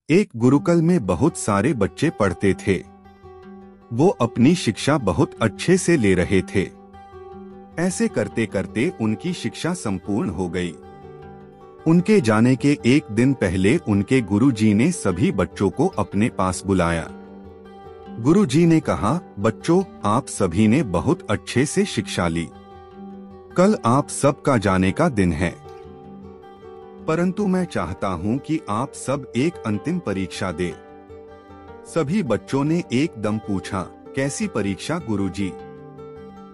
एक गुरुकुल में बहुत सारे बच्चे पढ़ते थे। वो अपनी शिक्षा बहुत अच्छे से ले रहे थे। ऐसे करते करते उनकी शिक्षा संपूर्ण हो गई। उनके जाने के एक दिन पहले उनके गुरुजी ने सभी बच्चों को अपने पास बुलाया। गुरुजी ने कहा, बच्चों, आप सभी ने बहुत अच्छे से शिक्षा ली। कल आप सबका जाने का दिन है, परंतु मैं चाहता हूं कि आप सब एक अंतिम परीक्षा दें। सभी बच्चों ने एकदम पूछा, कैसी परीक्षा गुरुजी?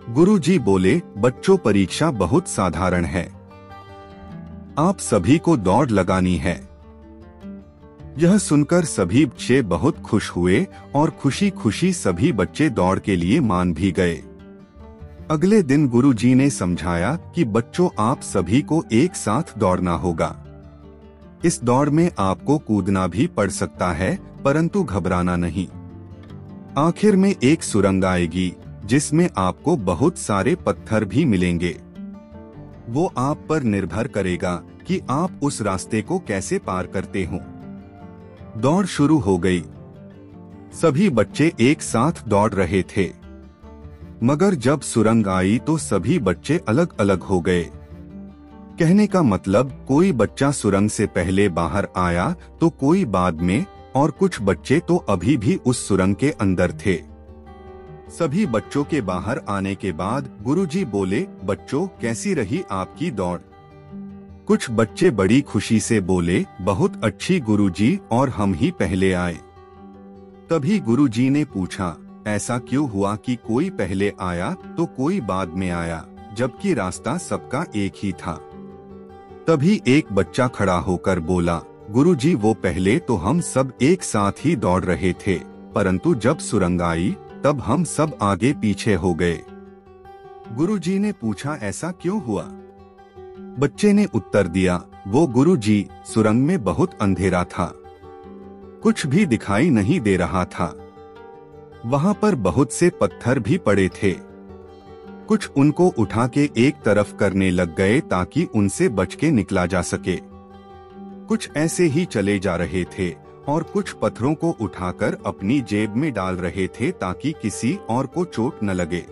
गुरुजी बोले, बच्चों, परीक्षा बहुत साधारण है। आप सभी को दौड़ लगानी है। यह सुनकर सभी बच्चे बहुत खुश हुए और खुशी खुशी सभी बच्चे दौड़ के लिए मान भी गए। अगले दिन गुरुजी ने समझाया कि बच्चों, आप सभी को एक साथ दौड़ना होगा। इस दौड़ में आपको कूदना भी पड़ सकता है, परंतु घबराना नहीं। आखिर में एक सुरंग आएगी जिसमें आपको बहुत सारे पत्थर भी मिलेंगे। वो आप पर निर्भर करेगा कि आप उस रास्ते को कैसे पार करते हो। दौड़ शुरू हो गई। सभी बच्चे एक साथ दौड़ रहे थे, मगर जब सुरंग आई तो सभी बच्चे अलग अलग हो गए। कहने का मतलब, कोई बच्चा सुरंग से पहले बाहर आया तो कोई बाद में, और कुछ बच्चे तो अभी भी उस सुरंग के अंदर थे। सभी बच्चों के बाहर आने के बाद गुरुजी बोले, बच्चों, कैसी रही आपकी दौड़? कुछ बच्चे बड़ी खुशी से बोले, बहुत अच्छी गुरुजी, और हम ही पहले आए। तभी गुरुजी ने पूछा, ऐसा क्यों हुआ कि कोई पहले आया तो कोई बाद में आया, जबकि रास्ता सबका एक ही था? तभी एक बच्चा खड़ा होकर बोला, गुरुजी, वो पहले तो हम सब एक साथ ही दौड़ रहे थे, परंतु जब सुरंग आई तब हम सब आगे पीछे हो गए। गुरुजी ने पूछा, ऐसा क्यों हुआ? बच्चे ने उत्तर दिया, वो गुरुजी, सुरंग में बहुत अंधेरा था, कुछ भी दिखाई नहीं दे रहा था। वहां पर बहुत से पत्थर भी पड़े थे। कुछ उनको उठा के एक तरफ करने लग गए ताकि उनसे बच के निकला जा सके। कुछ ऐसे ही चले जा रहे थे और कुछ पत्थरों को उठाकर अपनी जेब में डाल रहे थे ताकि किसी और को चोट न लगे।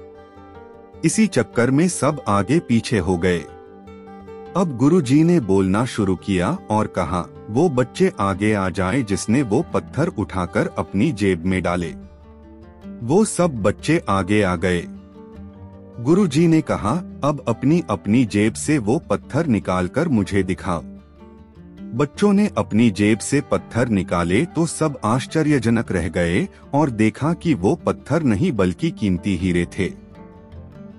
इसी चक्कर में सब आगे पीछे हो गए। अब गुरुजी ने बोलना शुरू किया और कहा, वो बच्चे आगे आ जाएं जिसने वो पत्थर उठाकर अपनी जेब में डाले। वो सब बच्चे आगे आ गए। गुरुजी ने कहा, अब अपनी अपनी जेब से वो पत्थर निकालकर मुझे दिखाओ। बच्चों ने अपनी जेब से पत्थर निकाले तो सब आश्चर्यजनक रह गए और देखा कि वो पत्थर नहीं बल्कि कीमती हीरे थे।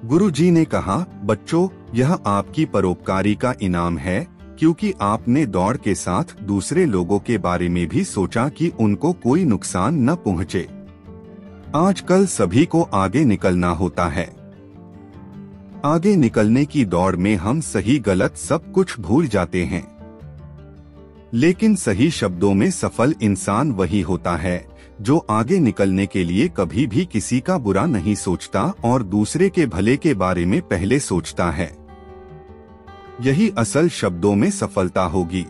गुरुजी ने कहा, बच्चों, यह आपकी परोपकारी का इनाम है, क्योंकि आपने दौड़ के साथ दूसरे लोगों के बारे में भी सोचा कि उनको कोई नुकसान न पहुंचे। आजकल सभी को आगे निकलना होता है। आगे निकलने की दौड़ में हम सही गलत सब कुछ भूल जाते हैं, लेकिन सही शब्दों में सफल इंसान वही होता है जो आगे निकलने के लिए कभी भी किसी का बुरा नहीं सोचता और दूसरे के भले के बारे में पहले सोचता है। यही असल शब्दों में सफलता होगी।